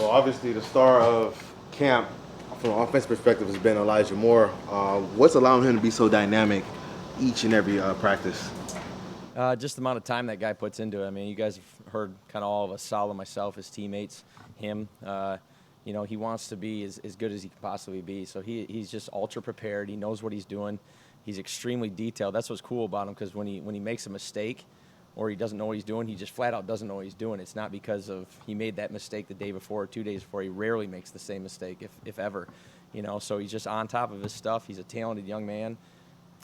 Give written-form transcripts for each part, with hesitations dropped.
So obviously the star of camp from an offense perspective has been Elijah Moore. What's allowing him to be so dynamic each and every practice? Just the amount of time that guy puts into it. I mean, you guys have heard kind of all of us, Sal, myself, his teammates, him. He wants to be as good as he can possibly be. So he's just ultra prepared. He knows what he's doing. He's extremely detailed. That's what's cool about him, because when he makes a mistake or he doesn't know what he's doing, he just flat out doesn't know what he's doing. It's not because of he made that mistake the day before or 2 days before. He rarely makes the same mistake, if ever. So he's just on top of his stuff. He's a talented young man.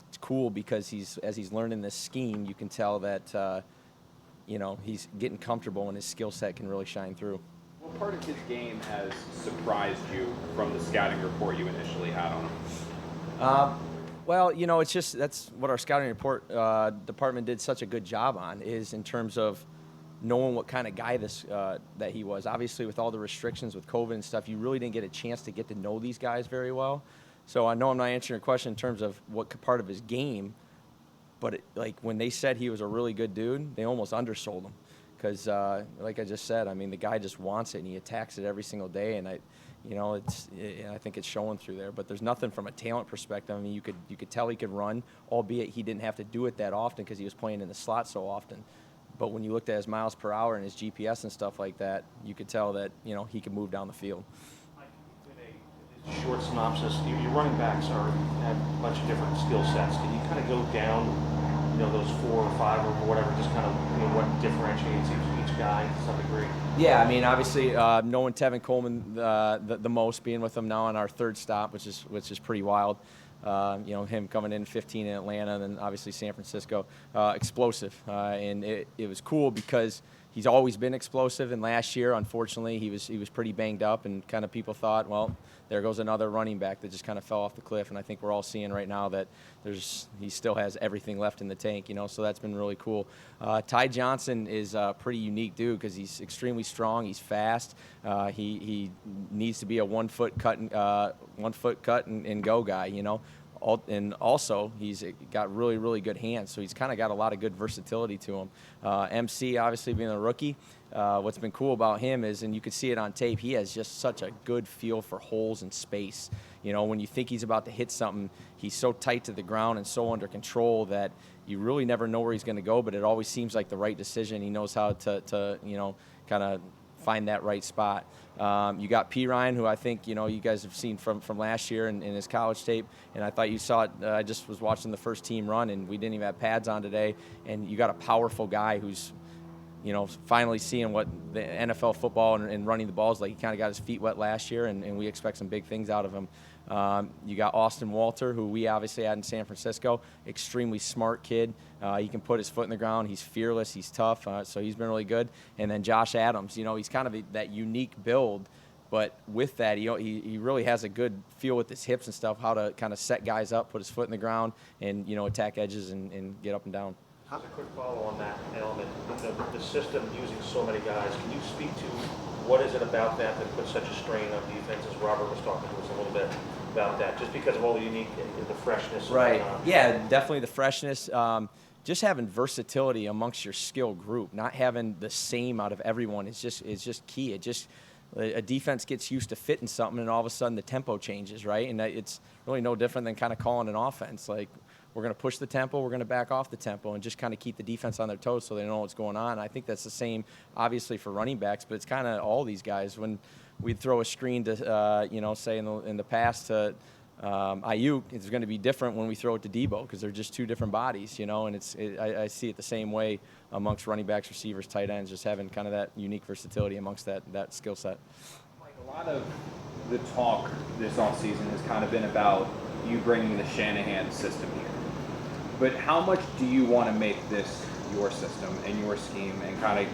It's cool because as he's learning this scheme, you can tell that he's getting comfortable and his skill set can really shine through. What part of his game has surprised you from the scouting report you initially had on him? Well, it's just that's what our scouting report department did such a good job on, is in terms of knowing what kind of guy that he was. Obviously, with all the restrictions with COVID and stuff, you really didn't get a chance to get to know these guys very well. So I know I'm not answering your question in terms of what part of his game, but when they said he was a really good dude, they almost undersold him. Because, like I just said, I mean, the guy just wants it and he attacks it every single day, and I think it's showing through there. But there's nothing from a talent perspective. I mean, you could tell he could run, albeit he didn't have to do it that often because he was playing in the slot so often. But when you looked at his miles per hour and his GPS and stuff like that, you could tell that he could move down the field. Short synopsis, your running backs have a bunch of different skill sets. Can you kind of go down, those 4 or 5 or whatever, just kind of, what differentiates each guy to some degree? Yeah, I mean, obviously, knowing Tevin Coleman the most, being with him now on our third stop, which is pretty wild. Him coming in 15 in Atlanta, and then obviously San Francisco, explosive. And it was cool because he's always been explosive, and last year, unfortunately, he was pretty banged up, and kind of people thought, well, there goes another running back that just kind of fell off the cliff. And I think we're all seeing right now that he still has everything left in the tank, so that's been really cool. Ty Johnson is a pretty unique dude because he's extremely strong. He's fast. He needs to be a 1 foot cut and go guy, And also, he's got really, really good hands, so he's kind of got a lot of good versatility to him. MC, obviously, being a rookie, what's been cool about him is, and you can see it on tape, he has just such a good feel for holes and space. When you think he's about to hit something, he's so tight to the ground and so under control that you really never know where he's going to go, but it always seems like the right decision. He knows how to kind of find that right spot. You got P. Ryan, who I think, you guys have seen from last year in his college tape, and I thought you saw it. I just was watching the first team run, and we didn't even have pads on today, and you got a powerful guy who's, finally seeing what the NFL football and running the ball is like. He kind of got his feet wet last year, and we expect some big things out of him. You got Austin Walter, who we obviously had in San Francisco, extremely smart kid. He can put his foot in the ground. He's fearless. He's tough, so he's been really good. And then Josh Adams, he's kind of that unique build, but with that, he really has a good feel with his hips and stuff, how to kind of set guys up, put his foot in the ground, and, attack edges and get up and down. Just a quick follow on that element, the system using so many guys. Can you speak to what is it about that puts such a strain on defense, as Robert was talking to us a little bit about that, just because of all the unique and the freshness? Right. Yeah, definitely the freshness. Just having versatility amongst your skill group, not having the same out of everyone is just key. A defense gets used to fitting something, and all of a sudden the tempo changes, right? And it's really no different than kind of calling an offense. Like, we're going to push the tempo, we're going to back off the tempo, and just kind of keep the defense on their toes so they know what's going on. I think that's the same, obviously, for running backs, but it's kind of all these guys. When we'd throw a screen to, say in the past to Ayuk, it's going to be different when we throw it to Debo because they're just two different bodies, and I see it the same way amongst running backs, receivers, tight ends, just having kind of that unique versatility amongst that skill set. Mike, a lot of the talk this offseason has kind of been about you bringing the Shanahan system here. But how much do you want to make this your system and your scheme, and kind of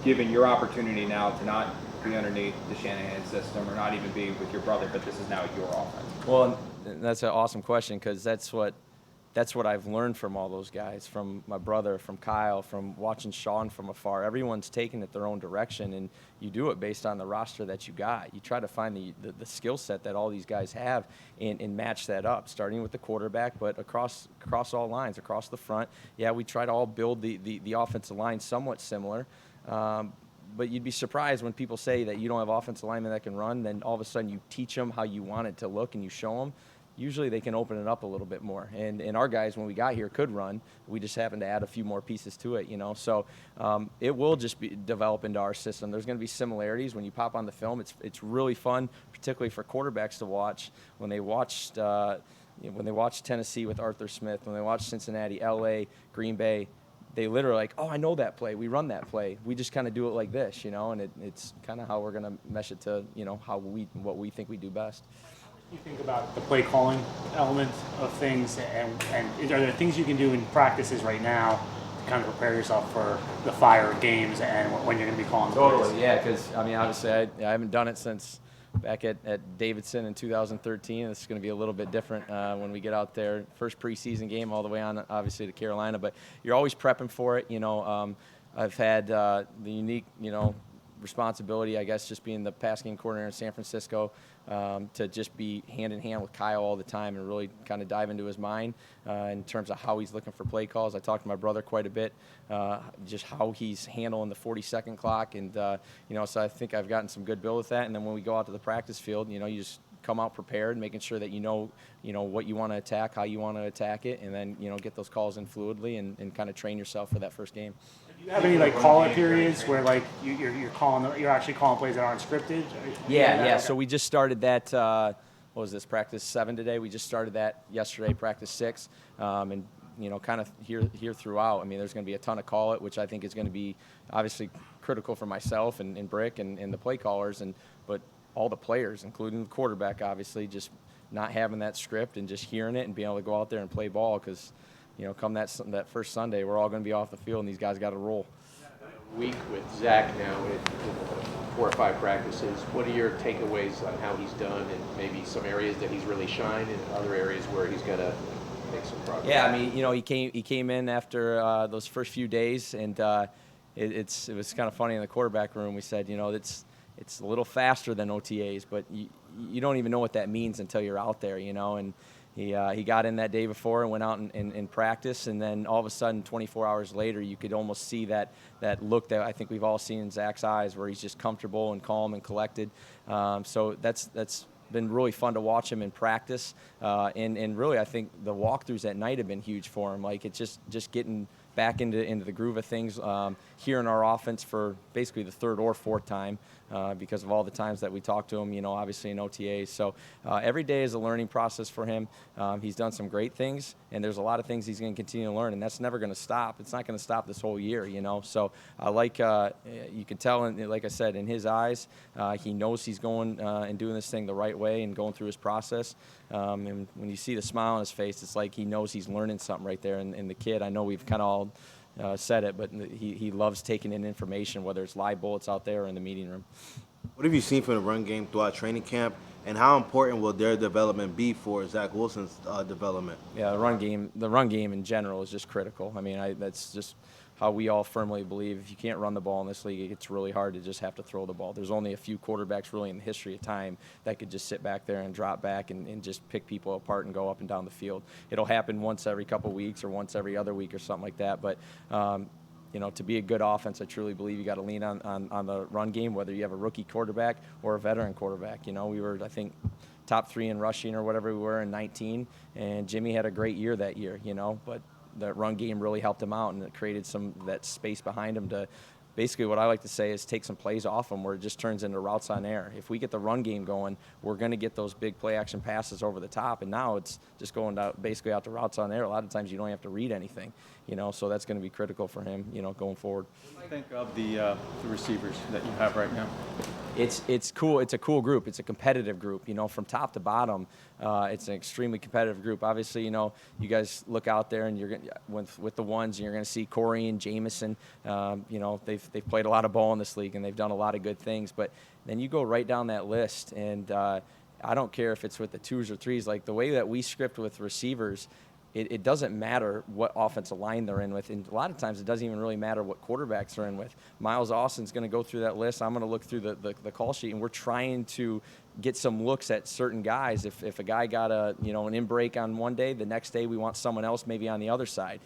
given your opportunity now to not be underneath the Shanahan system or not even be with your brother, but this is now your offense? Well, that's an awesome question because that's what I've learned from all those guys, from my brother, from Kyle, from watching Sean from afar. Everyone's taking it their own direction, and you do it based on the roster that you got. You try to find the skill set that all these guys have and match that up, starting with the quarterback, but across all lines, across the front. Yeah, we try to all build the offensive line somewhat similar. but you'd be surprised when people say that you don't have offensive linemen that can run. Then all of a sudden you teach them how you want it to look and you show them. Usually they can open it up a little bit more. And our guys, when we got here, could run. We just happened to add a few more pieces to it, So it will just develop into our system. There's going to be similarities. When you pop on the film, it's really fun, particularly for quarterbacks to watch. When they watched Tennessee with Arthur Smith, when they watched Cincinnati, L.A., Green Bay, they literally like, oh, I know that play. We run that play. We just kind of do it like this, And it's kind of how we're going to mesh it to, what we think we do best. You think about the play calling element of things, and are there things you can do in practices right now to kind of prepare yourself for the fire of games and when you're going to be calling Totally, plays? yeah, because, obviously I haven't done it since back at Davidson in 2013. It's going to be a little bit different when we get out there. First preseason game all the way on, obviously, to Carolina, but you're always prepping for it. I've had the unique, responsibility, I guess, just being the pass game coordinator in San Francisco, to just be hand in hand with Kyle all the time and really kind of dive into his mind in terms of how he's looking for play calls. I talked to my brother quite a bit, just how he's handling the 40-second clock, and so I think I've gotten some good build with that. And then when we go out to the practice field, you just come out prepared, making sure that you know what you want to attack, how you want to attack it, and then get those calls in fluidly and kind of train yourself for that first game. Do you have any call out periods where you're actually calling plays that aren't scripted? Yeah. So we just started that. What was this, practice 7 today? We just started that yesterday, practice 6, and kind of here throughout. There's going to be a ton of call it, which I think is going to be obviously critical for myself and Brick and the play callers, but all the players, including the quarterback, obviously, just not having that script and just hearing it and being able to go out there and play ball, because come that first Sunday, we're all going to be off the field and these guys got to roll. Week with Zach now in 4 or 5 practices. What are your takeaways on how he's done, and maybe some areas that he's really shined and other areas where he's got to make some progress? Yeah, he came in after those first few days, and it was kind of funny in the quarterback room. We said, it's a little faster than OTAs, but you don't even know what that means until you're out there, and he got in that day before and went out in practice, and then all of a sudden 24 hours later you could almost see that look that I think we've all seen in Zach's eyes, where he's just comfortable and calm and collected. So that's been really fun to watch him in practice, and really I think the walkthroughs at night have been huge for him. Like, it's just getting back into the groove of things here in our offense for basically the 3rd or 4th time, because of all the times that we talked to him, obviously in OTAs. So every day is a learning process for him. He's done some great things, and there's a lot of things he's going to continue to learn, and that's never going to stop. It's not going to stop this whole year, So you can tell, like I said, in his eyes, he knows he's going and doing this thing the right way and going through his process. And when you see the smile on his face, it's like he knows he's learning something right there. And the kid, I know we've kind of all said it, but he loves taking in information, whether it's live bullets out there or in the meeting room. What have you seen from the run game throughout training camp, and how important will their development be for Zach Wilson's development? Yeah, the run game in general is just critical. That's just how we all firmly believe. If you can't run the ball in this league, it's really hard to just have to throw the ball. There's only a few quarterbacks really in the history of time that could just sit back there and drop back and just pick people apart and go up and down the field. It'll happen once every couple weeks or once every other week or something like that, but to be a good offense, I truly believe you got to lean on the run game, whether you have a rookie quarterback or a veteran quarterback. We were, I think, top 3 in rushing or whatever we were in 19, and Jimmy had a great year that year, but that run game really helped him out, and it created that space behind him to basically, what I like to say is take some plays off him where it just turns into routes on air. If we get the run game going, we're going to get those big play action passes over the top, and now it's just going basically out to routes on air. A lot of times you don't have to read anything, so that's going to be critical for him, going forward. What do you think of the receivers that you have right now? It's cool. It's a cool group. It's a competitive group. From top to bottom, it's an extremely competitive group. Obviously, you guys look out there and you're going with the ones, and you're going to see Corey and Jamison. They've played a lot of ball in this league and they've done a lot of good things. But then you go right down that list, and I don't care if it's with the 2s or 3s. Like the way that we script with receivers, it doesn't matter what offensive line they're in with, and a lot of times it doesn't even really matter what quarterbacks they're in with. Miles Austin's going to go through that list. I'm going to look through the call sheet, and we're trying to get some looks at certain guys. If a guy got an in break on one day, the next day we want someone else maybe on the other side,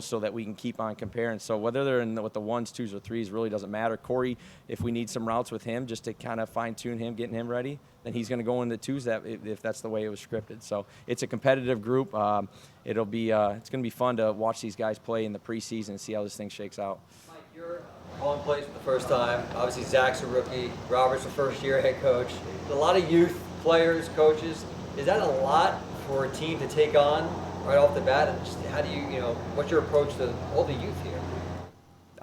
so that we can keep on comparing. So whether they're with the 1s, 2s, or 3s really doesn't matter. Corey, if we need some routes with him just to kind of fine tune him, getting him ready, then he's going to go in the 2s if that's the way it was scripted. So it's a competitive group. It's going to be fun to watch these guys play in the preseason and see how this thing shakes out. Mike, you're calling plays for the first time. Obviously, Zach's a rookie. Robert's a first-year head coach. A lot of youth players, coaches. Is that a lot for a team to take on right off the bat? And just how do you what's your approach to all the youth here?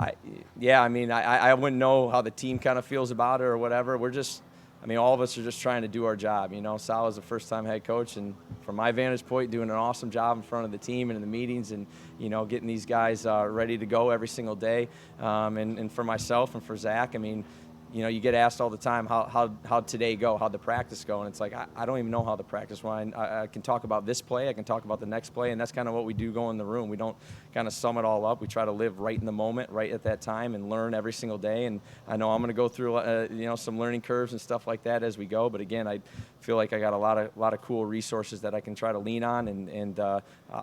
I wouldn't know how the team kind of feels about it or whatever. All of us are just trying to do our job. Sal is a first-time head coach, and from my vantage point, doing an awesome job in front of the team and in the meetings, and getting these guys ready to go every single day. And for myself and for Zach, you get asked all the time how'd today go, how'd the practice go, and it's like I don't even know how the practice went. I can talk about this play, I can talk about the next play, and that's kind of what we do go in the room. We don't kind of sum it all up. We try to live right in the moment, right at that time, and learn every single day. And I know I'm going to go through some learning curves and stuff like that as we go. But again, I feel like I got a lot of cool resources that I can try to lean on, and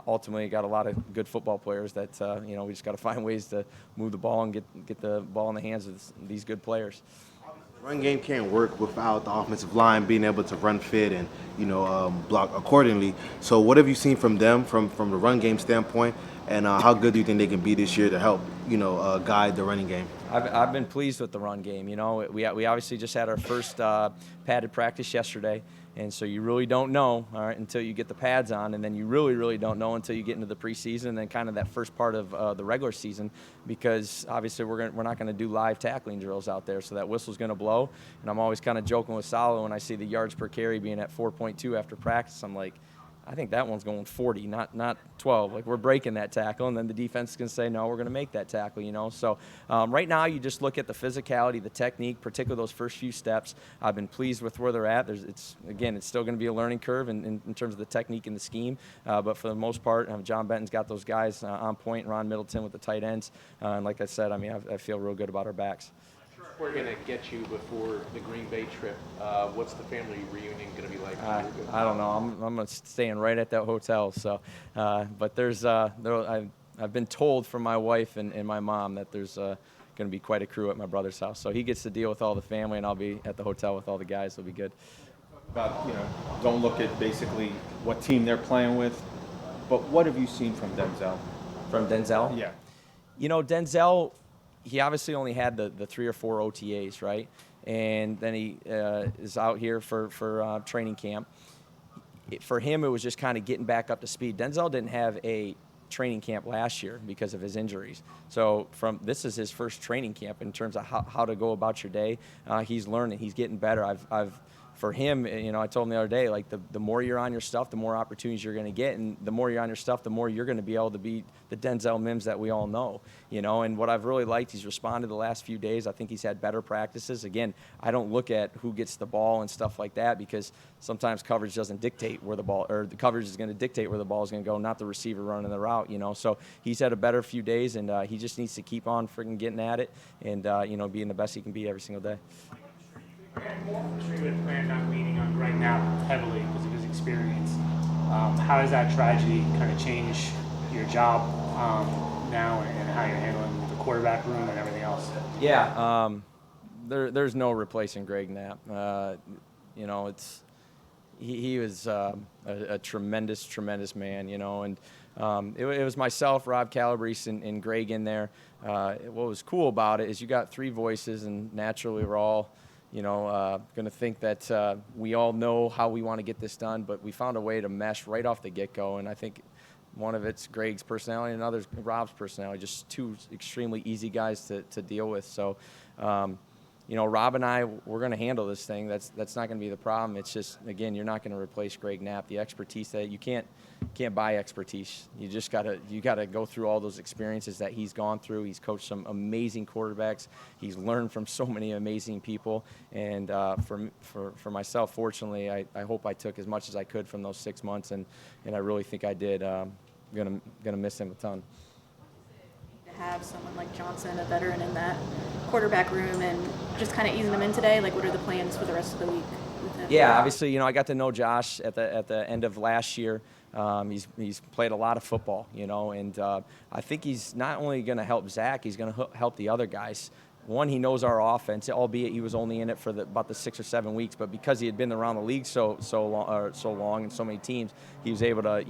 ultimately got a lot of good football players that we just got to find ways to move the ball and get the ball in the hands of these good players. Run game can't work without the offensive line being able to run fit and block accordingly. So what have you seen from them from the run game standpoint, and how good do you think they can be this year to help guide the running game? I've been pleased with the run game. We obviously just had our first padded practice yesterday, and so you really don't know until you get the pads on, and then you really don't know until you get into the preseason and then kind of that first part of the regular season, because obviously we're not going to do live tackling drills out there, so that whistle's going to blow. And I'm always kind of joking with Salo when I see the yards per carry being at 4.2 after practice. I'm like, I think that one's going 40, not 12. Like, we're breaking that tackle, and then the defense is going to say, no, we're going to make that tackle, So right now you just look at the physicality, the technique, particularly those first few steps. I've been pleased with where they're at. It's still going to be a learning curve in terms of the technique and the scheme. But for the most part, John Benton's got those guys on point, Ron Middleton with the tight ends. And like I said, I feel real good about our backs. We're going to get you before the Green Bay trip. What's the family reunion going to be like? I don't know. I'm staying right at that hotel. So, but I've been told from my wife and my mom that there's going to be quite a crew at my brother's house. So he gets to deal with all the family, and I'll be at the hotel with all the guys. It'll be good. About, don't look at basically what team they're playing with, but what have you seen from Denzel? From Denzel? Yeah. Denzel, he obviously only had the 3 or 4 OTAs, right? And then he is out here for training camp. For him, it was just kind of getting back up to speed. Denzel didn't have a training camp last year because of his injuries. So this is his first training camp in terms of how to go about your day. He's learning. He's getting better. For him, I told him the other day, like the more you're on your stuff, the more opportunities you're going to get, and the more you're on your stuff, the more you're going to be able to be the Denzel Mims that we all know. And what I've really liked, he's responded the last few days. I think he's had better practices. Again, I don't look at who gets the ball and stuff like that, because sometimes coverage doesn't dictate where the ball, or the coverage is going to dictate where the ball is going to go, not the receiver running the route. So he's had a better few days, and he just needs to keep on freaking getting at it, and being the best he can be every single day. I'm sure you had planned on leaning on Greg Knapp heavily because of his experience. How does that tragedy kind of change your job now and how you're handling the quarterback room and everything else? Yeah, there's no replacing Greg Knapp. He was a tremendous man, and it was myself, Rob Calabrese, and Greg in there. What was cool about it is you got 3 voices, and naturally we're all going to think that we all know how we want to get this done, but we found a way to mesh right off the get-go, and I think one of it's Greg's personality and another's Rob's personality, just 2 extremely easy guys to deal with. So, Rob and I, we're going to handle this thing. That's not going to be the problem. It's just, again, you're not going to replace Greg Knapp. The expertise that you can't buy expertise. You just gotta go through all those experiences that he's gone through. He's coached some amazing quarterbacks. He's learned from so many amazing people. And for myself, fortunately, I hope I took as much as I could from those 6 months, and I really think I did. Gonna miss him a ton. have someone like Johnson, a veteran, in that quarterback room and just kind of easing them in today? Like, what are the plans for the rest of the week with him? Yeah, obviously, I got to know Josh at the end of last year. He's played a lot of football, and I think he's not only going to help Zach, he's going to help the other guys. One, he knows our offense, albeit he was only in it for about the 6 or 7 weeks. But because he had been around the league so long and so many teams, he was able to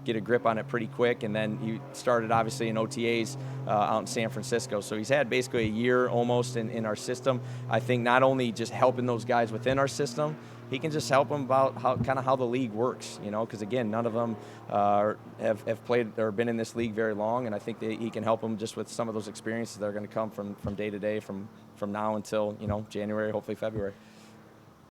get a grip on it pretty quick. And then he started obviously in OTAs out in San Francisco. So he's had basically a year almost in our system. I think not only just helping those guys within our system, he can just help them about how the league works, because again, none of them have played or been in this league very long, and I think that he can help them just with some of those experiences that are going to come from day to day, from now until January, hopefully February.